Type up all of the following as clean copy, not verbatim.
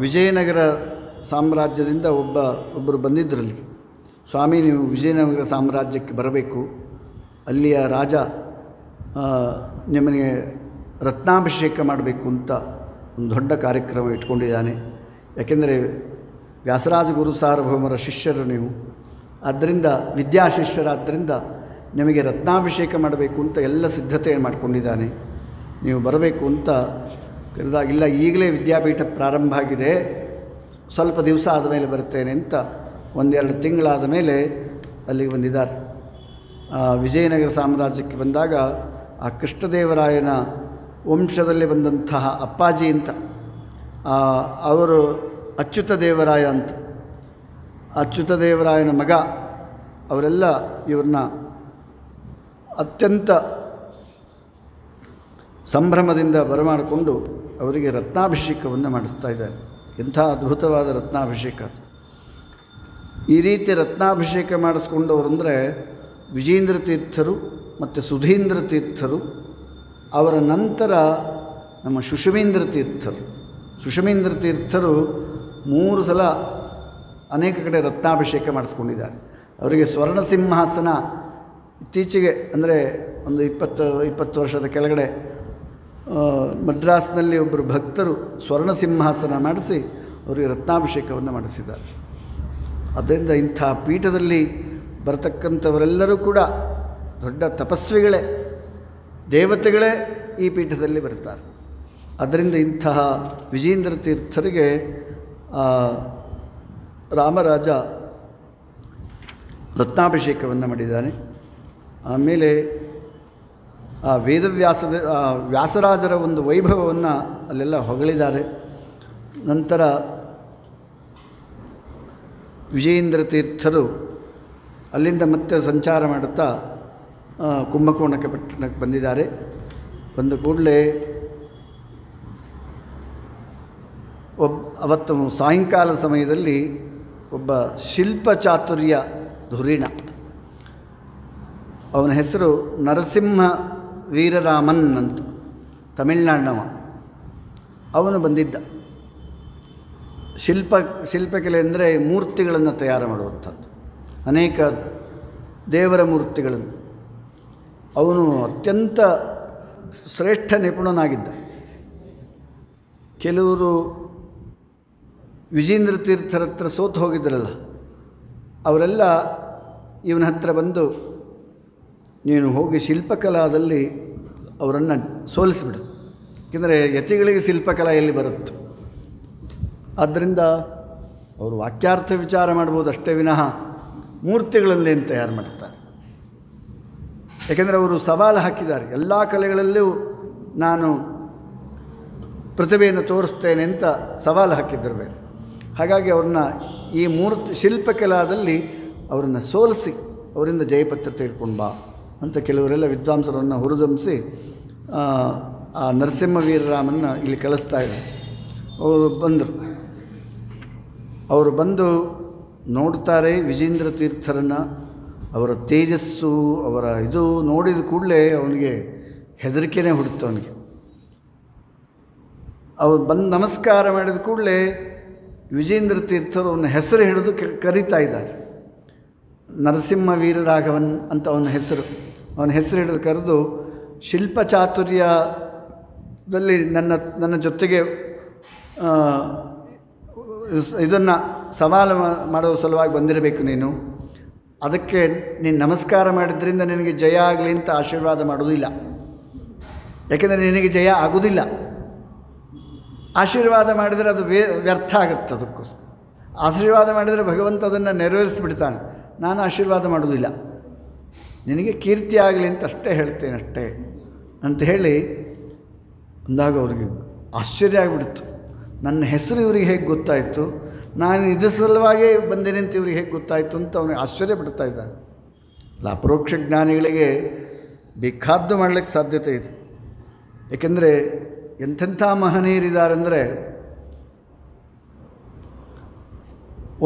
ವಿಜಯನಗರ ಸಾಮ್ರಾಜ್ಯದಿಂದ ಒಬ್ಬರು ಬಂದಿದ್ದರಲ್ಲಿ, ಸ್ವಾಮಿ ನೀವು ವಿಜಯನಗರ ಸಾಮ್ರಾಜ್ಯಕ್ಕೆ ಬರಬೇಕು, ಅಲ್ಲಿಯ ರಾಜ ನಿಮಗೆ ರತ್ನಾಭಿಷೇಕ ಮಾಡಬೇಕು ಅಂತ ಒಂದು ದೊಡ್ಡ ಕಾರ್ಯಕ್ರಮ ಇಟ್ಕೊಂಡಿದ್ದಾನೆ. ಯಾಕೆಂದರೆ ವ್ಯಾಸರಾಜ ಗುರು ಸಾರ್ವಭೌಮರ ಶಿಷ್ಯರು ನೀವು, ಆದ್ದರಿಂದ ವಿದ್ಯಾಶಿಷ್ಯರಾದ್ದರಿಂದ ನಿಮಗೆ ರತ್ನಾಭಿಷೇಕ ಮಾಡಬೇಕು ಅಂತ ಎಲ್ಲ ಸಿದ್ಧತೆ ಮಾಡಿಕೊಂಡಿದ್ದಾನೆ, ನೀವು ಬರಬೇಕು ಅಂತ ಕರೆದಾಗಿಲ್ಲ. ಈಗಲೇ ವಿದ್ಯಾಪೀಠ ಪ್ರಾರಂಭ ಆಗಿದೆ, ಸ್ವಲ್ಪ ದಿವಸ ಆದಮೇಲೆ ಬರ್ತೇನೆ ಅಂತ 1-2 ತಿಂಗಳಾದ ಮೇಲೆ ಅಲ್ಲಿಗೆ ಬಂದಿದ್ದಾರೆ. ವಿಜಯನಗರ ಸಾಮ್ರಾಜ್ಯಕ್ಕೆ ಬಂದಾಗ ಆ ಕೃಷ್ಣದೇವರಾಯನ ವಂಶದಲ್ಲಿ ಬಂದಂತಹ ಅಪ್ಪಾಜಿ ಅಂತ, ಅವರು ಅಚ್ಯುತ ದೇವರಾಯ ಅಂತ, ಅಚ್ಯುತ ದೇವರಾಯನ ಮಗ, ಅವರೆಲ್ಲ ಇವ್ರನ್ನ ಅತ್ಯಂತ ಸಂಭ್ರಮದಿಂದ ಬರಮಾಡಿಕೊಂಡು ಅವರಿಗೆ ರತ್ನಾಭಿಷೇಕವನ್ನು ಮಾಡಿಸ್ತಾ ಇದ್ದಾರೆ. ಎಂಥ ಅದ್ಭುತವಾದ ರತ್ನಾಭಿಷೇಕ! ಈ ರೀತಿ ರತ್ನಾಭಿಷೇಕ ಮಾಡಿಸ್ಕೊಂಡವರಂದರೆ ವಿಜೇಂದ್ರ ತೀರ್ಥರು ಮತ್ತು ಸುಧೀಂದ್ರ ತೀರ್ಥರು, ಅವರ ನಂತರ ನಮ್ಮ ಸುಷುಮೇಂದ್ರ ತೀರ್ಥರು. ಸುಷುಮೇಂದ್ರ ತೀರ್ಥರು 3 ಸಲ ಅನೇಕ ಕಡೆ ರತ್ನಾಭಿಷೇಕ ಮಾಡಿಸ್ಕೊಂಡಿದ್ದಾರೆ. ಅವರಿಗೆ ಸ್ವರ್ಣ ಸಿಂಹಾಸನ ಇತ್ತೀಚೆಗೆ ಅಂದರೆ ಒಂದು 20 ವರ್ಷದ ಕೆಳಗಡೆ ಮದ್ರಾಸ್ನಲ್ಲಿ ಒಬ್ಬರು ಭಕ್ತರು ಸ್ವರ್ಣ ಸಿಂಹಾಸನ ಮಾಡಿಸಿ ಅವರಿಗೆ ರತ್ನಾಭಿಷೇಕವನ್ನು ಮಾಡಿಸಿದ್ದಾರೆ. ಅದರಿಂದ ಇಂಥ ಪೀಠದಲ್ಲಿ ಬರತಕ್ಕಂಥವರೆಲ್ಲರೂ ಕೂಡ ದೊಡ್ಡ ತಪಸ್ವಿಗಳೇ, ದೇವತೆಗಳೇ ಈ ಪೀಠದಲ್ಲಿ ಬರ್ತಾರೆ. ಅದರಿಂದ ಇಂತಹ ವಿಜೇಂದ್ರ ತೀರ್ಥರಿಗೆ ರಾಮರಾಜ ರತ್ನಾಭಿಷೇಕವನ್ನು ಮಾಡಿದ್ದಾನೆ. ಆಮೇಲೆ ಆ ವ್ಯಾಸರಾಜರ ಒಂದು ವೈಭವವನ್ನು ಅಲ್ಲೆಲ್ಲ ಹೊಗಳಿದ್ದಾರೆ. ನಂತರ ವಿಜೇಂದ್ರ ತೀರ್ಥರು ಅಲ್ಲಿಂದ ಮತ್ತೆ ಸಂಚಾರ ಮಾಡುತ್ತಾ ಕುಂಭಕೋಣಕ್ಕೆ ಪಟ್ಟಣಕ್ಕೆ ಬಂದಿದ್ದಾರೆ. ಬಂದ ಕೂಡಲೇ ಅವತ್ತು ಸಾಯಂಕಾಲ ಸಮಯದಲ್ಲಿ ಒಬ್ಬ ಶಿಲ್ಪ ಚಾತುರ್ಯ ಧುರೀಣ, ಅವನ ಹೆಸರು ನರಸಿಂಹ ವೀರರಾಮನ್ ಅಂತ, ತಮಿಳ್ನಾಡಿನವ. ಅವನು ಬಂದಿದ್ದ. ಶಿಲ್ಪಕಲೆ ಅಂದರೆ ಮೂರ್ತಿಗಳನ್ನು ತಯಾರು ಮಾಡುವಂಥದ್ದು, ಅನೇಕ ದೇವರ ಮೂರ್ತಿಗಳನ್ನು. ಅವನು ಅತ್ಯಂತ ಶ್ರೇಷ್ಠ ನಿಪುಣನಾಗಿದ್ದ. ಕೆಲವರು ವಿಜೇಂದ್ರ ತೀರ್ಥರ ಹತ್ರ ಸೋತು ಹೋಗಿದ್ದರಲ್ಲ, ಅವರೆಲ್ಲ ಇವನ ಹತ್ರ ಬಂದು ನೀನು ಹೋಗಿ ಶಿಲ್ಪಕಲಾದಲ್ಲಿ ಅವರನ್ನು ಸೋಲಿಸಿಬಿಡು, ಏಕೆಂದರೆ ಯತಿಗಳಿಗೆ ಶಿಲ್ಪಕಲಾ ಎಲ್ಲಿ ಬರುತ್ತೆ. ಆದ್ದರಿಂದ ಅವರು ವಾಕ್ಯಾರ್ಥ ವಿಚಾರ ಮಾಡ್ಬೋದು ಅಷ್ಟೇ ವಿನಃ ಮೂರ್ತಿಗಳನ್ನೇನು ತಯಾರು ಮಾಡ್ತಾರೆ. ಯಾಕೆಂದರೆ ಅವರು ಸವಾಲು ಹಾಕಿದ್ದಾರೆ, ಎಲ್ಲ ಕಲೆಗಳಲ್ಲೂ ನಾನು ಪ್ರತಿಭೆಯನ್ನು ತೋರಿಸ್ತೇನೆ ಅಂತ ಸವಾಲು ಹಾಕಿದ್ದರು ಬೇರೆ. ಹಾಗಾಗಿ ಅವ್ರನ್ನ ಈ ಶಿಲ್ಪಕಲಾದಲ್ಲಿ ಅವರನ್ನು ಸೋಲಿಸಿ ಅವರಿಂದ ಜಯಪತ್ರ ತೆಗೆದುಕೊಂಡು ಬಾ ಅಂತ ಕೆಲವರೆಲ್ಲ ವಿದ್ವಾಂಸರನ್ನು ಹುರಿದುಂಬಿಸಿ ಆ ನರಸಿಂಹ ವೀರರಾಮನ್ನ ಇಲ್ಲಿ ಕಳಿಸ್ತಾ ಇದ್ದಾರೆ. ಅವರು ಬಂದು ನೋಡ್ತಾರೆ ವಿಜೇಂದ್ರ ತೀರ್ಥರನ್ನು. ಅವರ ತೇಜಸ್ಸು, ಅವರ ಇದು ನೋಡಿದ ಕೂಡಲೇ ಅವನಿಗೆ ಹೆದರಿಕೆನೇ ಹುಡುತ್ತು. ಅವನಿಗೆ ಅವ್ರು ಬಂದು ನಮಸ್ಕಾರ ಮಾಡಿದ ಕೂಡಲೇ ವಿಜೇಂದ್ರ ತೀರ್ಥರು ಅವನ ಹೆಸರು ಹಿಡಿದು ಕರೀತಾ ಇದ್ದಾರೆ. ನರಸಿಂಹ ವೀರರಾಘವನ್ ಅಂತ ಅವನ ಹೆಸರು ಹಿಡಿದು ಕರೆದು, ಶಿಲ್ಪ ಚಾತುರ್ಯದಲ್ಲಿ ನನ್ನ ಜೊತೆಗೆ ಇದನ್ನು ಸವಾಲು ಮಾಡೋ ಸಲುವಾಗಿ ಬಂದಿರಬೇಕು ನೀನು. ಅದಕ್ಕೆ ನೀನು ನಮಸ್ಕಾರ ಮಾಡಿದ್ರಿಂದ ನಿನಗೆ ಜಯ ಆಗಲಿ ಅಂತ ಆಶೀರ್ವಾದ ಮಾಡೋದಿಲ್ಲ, ಯಾಕೆಂದರೆ ನಿನಗೆ ಜಯ ಆಗೋದಿಲ್ಲ. ಆಶೀರ್ವಾದ ಮಾಡಿದರೆ ಅದು ವ್ಯರ್ಥ ಆಗುತ್ತೆ. ಅದಕ್ಕೋಸ್ಕರ ಆಶೀರ್ವಾದ ಮಾಡಿದರೆ ಭಗವಂತ ಅದನ್ನು ನೆರವೇರಿಸಿಬಿಡ್ತಾನೆ. ನಾನು ಆಶೀರ್ವಾದ ಮಾಡೋದಿಲ್ಲ, ನಿನಗೆ ಕೀರ್ತಿ ಆಗಲಿ ಅಂತ ಅಷ್ಟೇ ಹೇಳ್ತೇನೆ ಅಷ್ಟೇ ಅಂತ ಹೇಳಿ ಅಂದಾಗ ಅವ್ರಿಗೆ ಆಶ್ಚರ್ಯ ಆಗಿಬಿಡ್ತು. ನನ್ನ ಹೆಸರು ಇವ್ರಿಗೆ ಹೇಗೆ ಗೊತ್ತಾಯಿತು, ನಾನು ಇದ್ರ ಸಲುವಾಗೇ ಬಂದೇನೆ ಅಂತ ಇವ್ರಿಗೆ ಹೇಗೆ ಗೊತ್ತಾಯಿತು ಅಂತ ಅವನಿಗೆ ಆಶ್ಚರ್ಯ ಪಡ್ತಾ ಇದ್ದಾನೆ. ಅಲ್ಲ, ಅಪರೋಕ್ಷ ಜ್ಞಾನಿಗಳಿಗೆ ಬೇಕಾದ್ದು ಮಾಡಲಿಕ್ಕೆ ಸಾಧ್ಯತೆ ಇದೆ. ಏಕೆಂದರೆ ಎಂಥೆಂಥ ಮಹನೀಯರಿದ್ದಾರೆಂದರೆ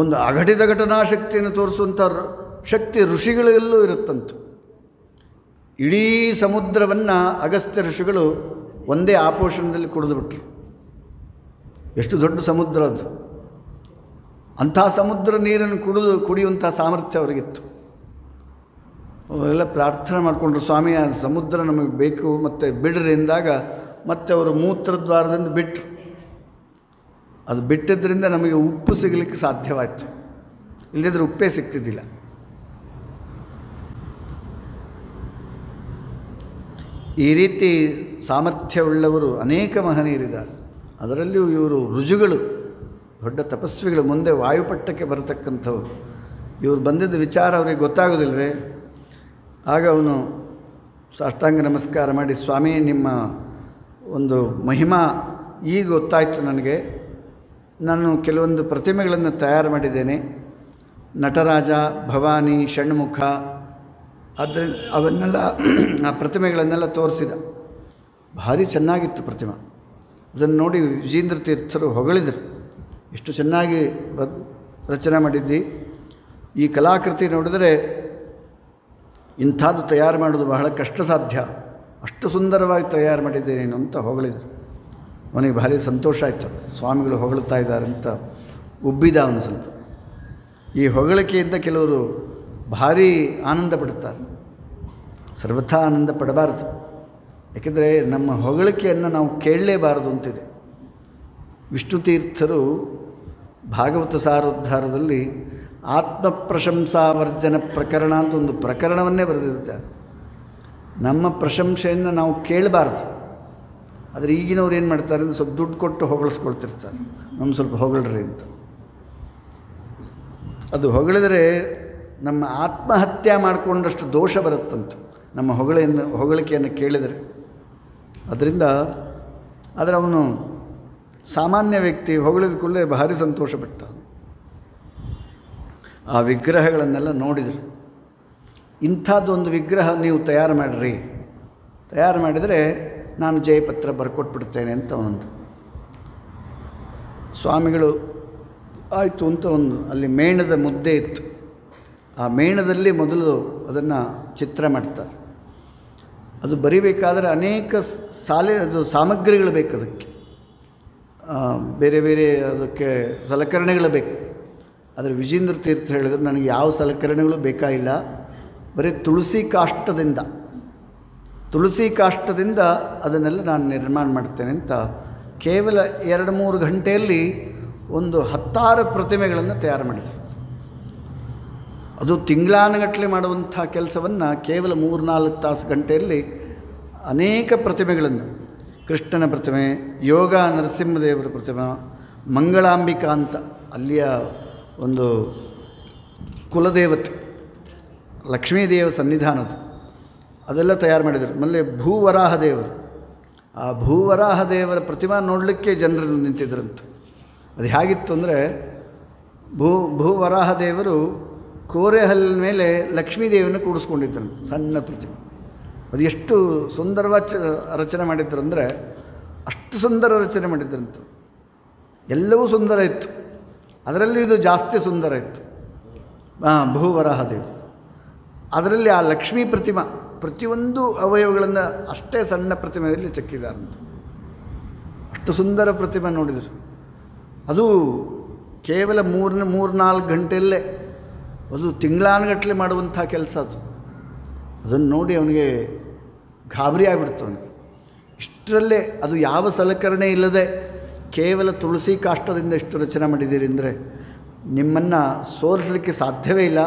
ಒಂದು ಅಘಟಿತ ಘಟನಾಶಕ್ತಿಯನ್ನು ತೋರಿಸುವಂಥ ಶಕ್ತಿ ಋಷಿಗಳಲ್ಲೂ ಇರುತ್ತಂತೆ. ಇಡೀ ಸಮುದ್ರವನ್ನು ಅಗಸ್ತ್ಯ ಋಷಿಗಳು ಒಂದೇ ಆಪೋಷಣದಲ್ಲಿ ಕುಡಿದುಬಿಟ್ರು. ಎಷ್ಟು ದೊಡ್ಡ ಸಮುದ್ರ ಅದು. ಅಂಥ ಸಮುದ್ರ ನೀರನ್ನು ಕುಡಿಯುವಂಥ ಸಾಮರ್ಥ್ಯ ಅವರಿಗಿತ್ತು. ಅವರೆಲ್ಲ ಪ್ರಾರ್ಥನೆ ಮಾಡಿಕೊಂಡ್ರು, ಸ್ವಾಮಿ ಆ ಸಮುದ್ರ ನಮಗೆ ಬೇಕು ಮತ್ತು ಬಿಡ್ರಿ ಎಂದಾಗ ಮತ್ತೆ ಅವರು ಮೂತ್ರದ್ವಾರದಿಂದ ಬಿಟ್ಟರು. ಅದು ಬಿಟ್ಟಿದ್ದರಿಂದ ನಮಗೆ ಉಪ್ಪು ಸಿಗಲಿಕ್ಕೆ ಸಾಧ್ಯವಾಯಿತು, ಇಲ್ಲದಿದ್ದರೆ ಉಪ್ಪೇ ಸಿಗ್ತಿದ್ದಿಲ್ಲ. ಈ ರೀತಿ ಸಾಮರ್ಥ್ಯವುಳ್ಳವರು ಅನೇಕ ಮಹನೀಯರಿದ್ದಾರೆ. ಅದರಲ್ಲಿಯೂ ಇವರು ಋಜುಗಳು, ದೊಡ್ಡ ತಪಸ್ವಿಗಳು, ಮುಂದೆ ವಾಯುಪಟ್ಟಕ್ಕೆ ಬರತಕ್ಕಂಥವ್ರು. ಇವರು ಬಂದಿದ್ದ ವಿಚಾರ ಅವರಿಗೆ ಗೊತ್ತಾಗೋದಿಲ್ವೇ? ಆಗ ಅವನು ಸಾಷ್ಟಾಂಗ ನಮಸ್ಕಾರ ಮಾಡಿ, ಸ್ವಾಮಿ ನಿಮ್ಮ ಒಂದು ಮಹಿಮಾ ಈಗ ಗೊತ್ತಾಯಿತು ನನಗೆ. ನಾನು ಕೆಲವೊಂದು ಪ್ರತಿಮೆಗಳನ್ನು ತಯಾರು ಮಾಡಿದ್ದೇನೆ, ನಟರಾಜ, ಭವಾನಿ, ಷಣ್ಮುಖ. ಆದ್ದರಿಂದ ಅವನ್ನೆಲ್ಲ ಆ ಪ್ರತಿಮೆಗಳನ್ನೆಲ್ಲ ತೋರಿಸಿದ. ಭಾರಿ ಚೆನ್ನಾಗಿತ್ತು ಪ್ರತಿಮೆ. ಅದನ್ನು ನೋಡಿ ವಿಜೇಂದ್ರ ತೀರ್ಥರು ಹೊಗಳಿದರು, ಎಷ್ಟು ಚೆನ್ನಾಗಿ ರಚನೆ ಮಾಡಿದ್ದಿ, ಈ ಕಲಾಕೃತಿ ನೋಡಿದರೆ ಇಂಥದ್ದು ತಯಾರು ಮಾಡೋದು ಬಹಳ ಕಷ್ಟ ಸಾಧ್ಯ, ಅಷ್ಟು ಸುಂದರವಾಗಿ ತಯಾರು ಮಾಡಿದ್ದೇನೇನು ಅಂತ ಹೊಗಳಿದರು. ಅವನಿಗೆ ಭಾರಿ ಸಂತೋಷ ಆಯಿತು, ಸ್ವಾಮಿಗಳು ಹೊಗಳ್ತಾ ಇದ್ದಾರೆ ಅಂತ ಉಬ್ಬಿದ ಅವನು ಸ್ವಲ್ಪ. ಈ ಹೊಗಳಿಕೆಯಿಂದ ಕೆಲವರು ಭಾರಿ ಆನಂದ ಪಡುತ್ತಾರೆ. ಸರ್ವಥಾ ಆನಂದ ಪಡಬಾರದು, ಯಾಕೆಂದರೆ ನಮ್ಮ ಹೊಗಳಿಕೆಯನ್ನು ನಾವು ಕೇಳಲೇಬಾರದು ಅಂತಿದೆ. ವಿಷ್ಣು ತೀರ್ಥರು ಭಾಗವತ ಸಾರೋದ್ಧಾರದಲ್ಲಿ ಆತ್ಮಪ್ರಶಂಸಾವರ್ಜನ ಪ್ರಕರಣ ಅಂತ ಒಂದು ಪ್ರಕರಣವನ್ನೇ ಬರೆದಿದ್ದಾರೆ. ನಮ್ಮ ಪ್ರಶಂಸೆಯನ್ನು ನಾವು ಕೇಳಬಾರ್ದು. ಆದರೆ ಈಗಿನವ್ರು ಏನು ಮಾಡ್ತಾರೆ ಅಂದರೆ ಸ್ವಲ್ಪ ದುಡ್ಡು ಕೊಟ್ಟು ಹೊಗಳಿಸ್ಕೊಳ್ತಿರ್ತಾರೆ, ನಮ್ಮ ಸ್ವಲ್ಪ ಹೊಗಳ್ರಿ ಅಂತ. ಅದು ಹೊಗಳಿದರೆ ನಮ್ಮ ಆತ್ಮಹತ್ಯೆ ಮಾಡಿಕೊಂಡಷ್ಟು ದೋಷ ಬರುತ್ತಂತೆ ನಮ್ಮ ಹೊಗಳಿಕೆಯನ್ನು ಕೇಳಿದರೆ. ಅದರಿಂದ ಆದರೆ ಅವನು ಸಾಮಾನ್ಯ ವ್ಯಕ್ತಿ ಹೊಗಳಿದ ಕೂಡಲೇ ಭಾರಿ ಸಂತೋಷಪಟ್ಟ. ಆ ವಿಗ್ರಹಗಳನ್ನೆಲ್ಲ ನೋಡಿದರು. ಇಂಥದ್ದೊಂದು ವಿಗ್ರಹ ನೀವು ತಯಾರು ಮಾಡಿರಿ, ತಯಾರು ಮಾಡಿದರೆ ನಾನು ಜಯಪತ್ರ ಬರ್ಕೊಟ್ಬಿಡ್ತೇನೆ ಅಂತ ಅವನೊಂದು. ಸ್ವಾಮಿಗಳು ಆಯಿತು ಅಂತ ಒಂದು ಅಲ್ಲಿ ಮೇಣದ ಮುದ್ದೆ ಇತ್ತು, ಆ ಮೇಣದಲ್ಲಿ ಮೊದಲು ಅದನ್ನು ಚಿತ್ರ ಮಾಡ್ತಾರೆ. ಅದು ಬರಿಬೇಕಾದರೆ ಅನೇಕ ಅದು ಸಾಮಗ್ರಿಗಳು ಬೇಕು, ಅದಕ್ಕೆ ಬೇರೆ ಬೇರೆ ಅದಕ್ಕೆ ಸಲಕರಣೆಗಳು ಬೇಕು. ಆದರೆ ವಿಜೇಂದ್ರ ತೀರ್ಥ ಹೇಳಿದರೆ ನನಗೆ ಯಾವ ಸಲಕರಣೆಗಳು ಬೇಕಾಗಿಲ್ಲ, ಬರೀ ತುಳಸಿ ಕಾಷ್ಟದಿಂದ ಅದನ್ನೆಲ್ಲ ನಾನು ನಿರ್ಮಾಣ ಮಾಡ್ತೇನೆ ಅಂತ ಕೇವಲ 2-3 ಗಂಟೆಯಲ್ಲಿ ಒಂದು 10 ಪ್ರತಿಮೆಗಳನ್ನು ತಯಾರು ಮಾಡಿದರು. ಅದು ತಿಂಗಳಾನುಗಟ್ಟಲೆ ಮಾಡುವಂಥ ಕೆಲಸವನ್ನು ಕೇವಲ 3-4 ಗಂಟೆಯಲ್ಲಿ ಅನೇಕ ಪ್ರತಿಮೆಗಳನ್ನು, ಕೃಷ್ಣನ ಪ್ರತಿಮೆ, ಯೋಗ ನರಸಿಂಹದೇವರ ಪ್ರತಿಮೆ, ಮಂಗಳಾಂಬಿಕಾ ಅಂತ ಅಲ್ಲಿಯ ಒಂದು ಕುಲದೇವತೆ ಲಕ್ಷ್ಮೀದೇವ ಸನ್ನಿಧಾನದ, ಅದೆಲ್ಲ ತಯಾರು ಮಾಡಿದರು. ಆಮೇಲೆ ಭೂವರಾಹ ದೇವರು, ಆ ಭೂವರಾಹ ದೇವರ ಪ್ರತಿಮಾ ನೋಡಲಿಕ್ಕೆ ಜನರು ನಿಂತಿದ್ದರಂತೆ. ಅದು ಹೇಗಿತ್ತು ಅಂದರೆ ಭೂವರಾಹ ದೇವರು ಕೋರೆಹಲ್ಲಿನ ಮೇಲೆ ಲಕ್ಷ್ಮೀದೇವಿಯನ್ನು ಕೂಡಿಸ್ಕೊಂಡಿದ್ದರಂತೆ, ಸಣ್ಣ ಪ್ರತಿಮೆ. ಅದು ಎಷ್ಟು ಸುಂದರವಾಗಿ ರಚನೆ ಮಾಡಿದ್ರು ಅಂದರೆ ಅಷ್ಟು ಸುಂದರ ರಚನೆ ಮಾಡಿದ್ರಂತೆ. ಎಲ್ಲವೂ ಸುಂದರ ಇತ್ತು, ಅದರಲ್ಲಿ ಇದು ಜಾಸ್ತಿ ಸುಂದರ ಇತ್ತು. ಭೂವರಾಹ ದೇವರು ಅದರಲ್ಲಿ ಆ ಲಕ್ಷ್ಮೀ ಪ್ರತಿಮಾ ಪ್ರತಿಯೊಂದು ಅವಯವಗಳನ್ನು ಅಷ್ಟೇ ಸಣ್ಣ ಪ್ರತಿಮೆಯಲ್ಲಿ ಚೆಕ್ಕಿದಾರಂತೆ. ಅಷ್ಟು ಸುಂದರ ಪ್ರತಿಮೆ ನೋಡಿದರು. ಅದು ಕೇವಲ 3-4 ಗಂಟೆಯಲ್ಲೇ, ಅದು ತಿಂಗಳಾನುಗಟ್ಟಲೆ ಮಾಡುವಂಥ ಕೆಲಸ ಅದು. ಅದನ್ನು ನೋಡಿ ಅವನಿಗೆ ಗಾಬರಿ ಆಗಿಬಿಡ್ತು. ಅವನಿಗೆ ಇಷ್ಟರಲ್ಲೇ ಅದು ಯಾವ ಸಲಕರಣೆ ಇಲ್ಲದೆ ಕೇವಲ ತುಳಸಿ ಕಾಷ್ಟದಿಂದ ಎಷ್ಟು ರಚನೆ ಮಾಡಿದ್ದೀರಿ ಅಂದರೆ ನಿಮ್ಮನ್ನು ಸೋಲಿಸಲಿಕ್ಕೆ ಸಾಧ್ಯವೇ ಇಲ್ಲ,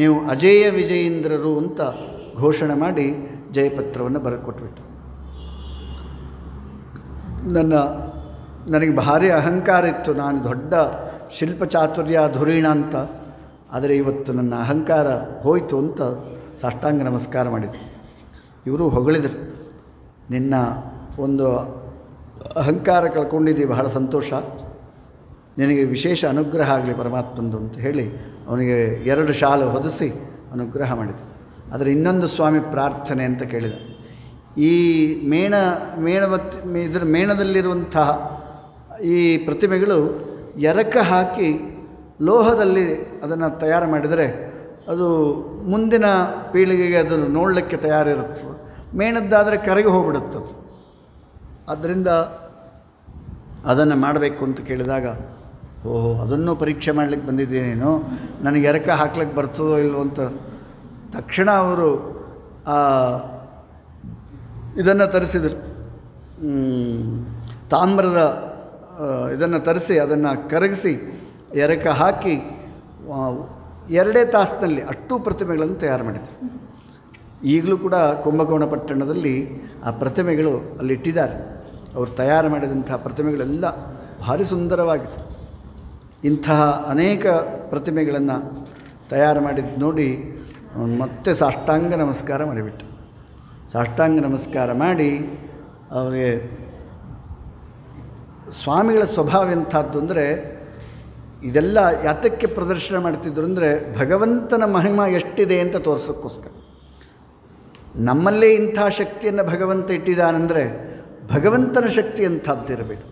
ನೀವು ಅಜೇಯ ವಿಜಯೇಂದ್ರರು ಅಂತ ಘೋಷಣೆ ಮಾಡಿ ಜಯಪತ್ರವನ್ನು ಬರೆಕೊಟ್ಬಿಟ್ಟು. ನನಗೆ ಭಾರಿ ಅಹಂಕಾರ ಇತ್ತು, ನಾನು ದೊಡ್ಡ ಶಿಲ್ಪ ಚಾತುರ್ಯ ಧುರೀಣ ಅಂತ. ಆದರೆ ಇವತ್ತು ನನ್ನ ಅಹಂಕಾರ ಹೋಯಿತು ಅಂತ ಸಾಷ್ಟಾಂಗ ನಮಸ್ಕಾರ ಮಾಡಿದರು. ಇವರು ಹೊಗಳಿದರು, ನಿನ್ನ ಒಂದು ಅಹಂಕಾರ ಕಳ್ಕೊಂಡಿದ್ದೀವಿ, ಬಹಳ ಸಂತೋಷ, ನಿನಗೆ ವಿಶೇಷ ಅನುಗ್ರಹ ಆಗಲಿ ಪರಮಾತ್ಮಂದು ಅಂತ ಹೇಳಿ ಅವನಿಗೆ 2 ಶಾಲು ಹೊದಿಸಿ ಅನುಗ್ರಹ ಮಾಡಿದರು. ಆದರೆ ಇನ್ನೊಂದು ಸ್ವಾಮಿ ಪ್ರಾರ್ಥನೆ ಅಂತ ಕೇಳಿದ. ಈ ಇದರ ಮೇಣದಲ್ಲಿರುವಂತಹ ಈ ಪ್ರತಿಮೆಗಳು ಎರಕ ಹಾಕಿ ಲೋಹದಲ್ಲಿ ಅದನ್ನು ತಯಾರು ಮಾಡಿದರೆ ಅದು ಮುಂದಿನ ಪೀಳಿಗೆಗೆ ಅದು ನೋಡಲಿಕ್ಕೆ ತಯಾರಿರುತ್ತದೆ. ಮೇಣದ್ದಾದರೆ ಕರಗಿ ಹೋಗ್ಬಿಡುತ್ತದೆ. ಆದ್ದರಿಂದ ಅದನ್ನು ಮಾಡಬೇಕು ಅಂತ ಕೇಳಿದಾಗ, ಓಹೋ ಅದನ್ನು ಪರೀಕ್ಷೆ ಮಾಡಲಿಕ್ಕೆ ಬಂದಿದ್ದೇನೇನೋ, ನನಗೆ ಎರಕ ಹಾಕ್ಲಿಕ್ಕೆ ಬರ್ತದೋ ಇಲ್ವೋ ಅಂತ ತಕ್ಷಣ ಅವರು ಇದನ್ನು ತರಿಸಿದರು. ತಾಮ್ರದ ಇದನ್ನು ತರಿಸಿ ಅದನ್ನು ಕರಗಿಸಿ ಎರಕ ಹಾಕಿ 2 ತಾಸಿನಲ್ಲಿ ಅಷ್ಟೂ ಪ್ರತಿಮೆಗಳನ್ನು ತಯಾರು ಮಾಡಿದರು. ಈಗಲೂ ಕೂಡ ಕುಂಭಕೋಣ ಪಟ್ಟಣದಲ್ಲಿ ಆ ಪ್ರತಿಮೆಗಳು ಅಲ್ಲಿಟ್ಟಿದ್ದಾರೆ. ಅವರು ತಯಾರು ಮಾಡಿದಂತಹ ಪ್ರತಿಮೆಗಳೆಲ್ಲ ಭಾರಿ ಸುಂದರವಾಗಿದೆ. ಇಂತಹ ಅನೇಕ ಪ್ರತಿಮೆಗಳನ್ನು ತಯಾರು ಮಾಡಿದ್ದು ನೋಡಿ ಮತ್ತೆ ಸಾಷ್ಟಾಂಗ ನಮಸ್ಕಾರ ಮಾಡಿಬಿಟ್ಟು, ಸಾಷ್ಟಾಂಗ ನಮಸ್ಕಾರ ಮಾಡಿ ಅವರಿಗೆ ಸ್ವಾಮಿಗಳ ಸ್ವಭಾವ ಎಂಥದ್ದು ಅಂದರೆ, ಇದೆಲ್ಲ ಯಾತಕ್ಕೆ ಪ್ರದರ್ಶನ ಮಾಡ್ತಿದ್ರು ಅಂದರೆ ಭಗವಂತನ ಮಹಿಮಾ ಎಷ್ಟಿದೆ ಅಂತ ತೋರಿಸೋಕ್ಕೋಸ್ಕರ. ನಮ್ಮಲ್ಲೇ ಇಂಥ ಶಕ್ತಿಯನ್ನು ಭಗವಂತ ಇಟ್ಟಿದ್ದಾನೆಂದರೆ ಭಗವಂತನ ಶಕ್ತಿ ಅಂಥದ್ದಿರಬೇಕು.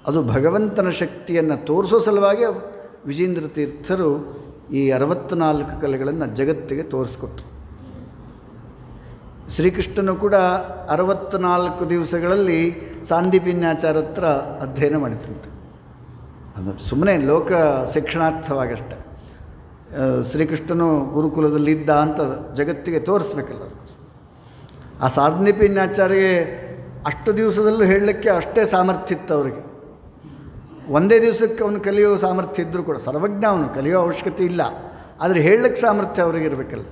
ಅದು ಭಗವಂತನ ಶಕ್ತಿಯನ್ನು ತೋರಿಸೋ ಸಲುವಾಗಿ ವಿಜೇಂದ್ರ ತೀರ್ಥರು ಈ 64 ಕಲೆಗಳನ್ನು ಜಗತ್ತಿಗೆ ತೋರಿಸ್ಕೊಟ್ರು. ಶ್ರೀಕೃಷ್ಣನು ಕೂಡ 64 ದಿವಸಗಳಲ್ಲಿ ಸಾಂದೀಪಿನ್ಯಾಚಾರ ಹತ್ರ ಅಧ್ಯಯನ ಮಾಡಿದ್ರಂತೆ. ಅದು ಸುಮ್ಮನೆ ಲೋಕ ಶಿಕ್ಷಣಾರ್ಥವಾಗಷ್ಟೆ. ಶ್ರೀಕೃಷ್ಣನು ಗುರುಕುಲದಲ್ಲಿದ್ದ ಅಂತ ಜಗತ್ತಿಗೆ ತೋರಿಸ್ಬೇಕಲ್ಲ. ಅದಕ್ಕೋಸ್ಕರ ಆ ಸಾಂದೀಪಿನ್ಯಾಚಾರ್ಯಗೆ ಅಷ್ಟು ದಿವಸದಲ್ಲೂ ಹೇಳಲಿಕ್ಕೆ ಅಷ್ಟೇ ಸಾಮರ್ಥ್ಯ ಇತ್ತು ಅವರಿಗೆ. ಒಂದೇ ದಿವಸಕ್ಕೆ ಅವನು ಕಲಿಯೋ ಸಾಮರ್ಥ್ಯ ಇದ್ದರೂ ಕೂಡ, ಸರ್ವಜ್ಞ ಅವನು, ಕಲಿಯೋ ಅವಶ್ಯಕತೆ ಇಲ್ಲ, ಆದರೆ ಹೇಳಲಿಕ್ಕೆ ಸಾಮರ್ಥ್ಯ ಅವರಿಗೆ ಇರಬೇಕಲ್ಲ.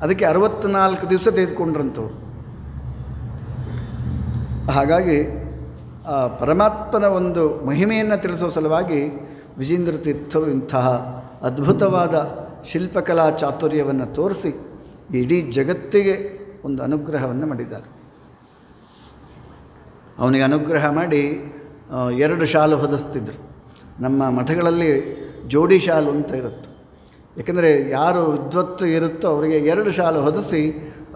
ಅದಕ್ಕೆ 64 ದಿವಸ ತೆಗೆದುಕೊಂಡ್ರಂಥವ್ರು. ಹಾಗಾಗಿ ಆ ಪರಮಾತ್ಮನ ಒಂದು ಮಹಿಮೆಯನ್ನು ತಿಳಿಸೋ ಸಲುವಾಗಿ ವಿಜೇಂದ್ರ ತೀರ್ಥರು ಇಂತಹ ಅದ್ಭುತವಾದ ಶಿಲ್ಪಕಲಾ ಚಾತುರ್ಯವನ್ನು ತೋರಿಸಿ ಇಡೀ ಜಗತ್ತಿಗೆ ಒಂದು ಅನುಗ್ರಹವನ್ನು ಮಾಡಿದ್ದಾರೆ. ಅವನಿಗೆ ಅನುಗ್ರಹ ಮಾಡಿ 2 ಶಾಲು ಹೊದಿಸ್ತಿದ್ರು. ನಮ್ಮ ಮಠಗಳಲ್ಲಿ ಜೋಡಿ ಶಾಲು ಅಂತ ಇರುತ್ತೆ. ಏಕೆಂದರೆ ಯಾರು ವಿದ್ವತ್ತು ಇರುತ್ತೋ ಅವರಿಗೆ 2 ಶಾಲು ಹೊದಿಸಿ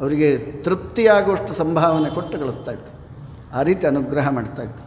ಅವರಿಗೆ ತೃಪ್ತಿಯಾಗುವಷ್ಟು ಸಂಭಾವನೆ ಕೊಟ್ಟು ಕಳಿಸ್ತಾಯಿತ್ತು. ಆ ರೀತಿ ಅನುಗ್ರಹ ಮಾಡ್ತಾಯಿತ್ತು.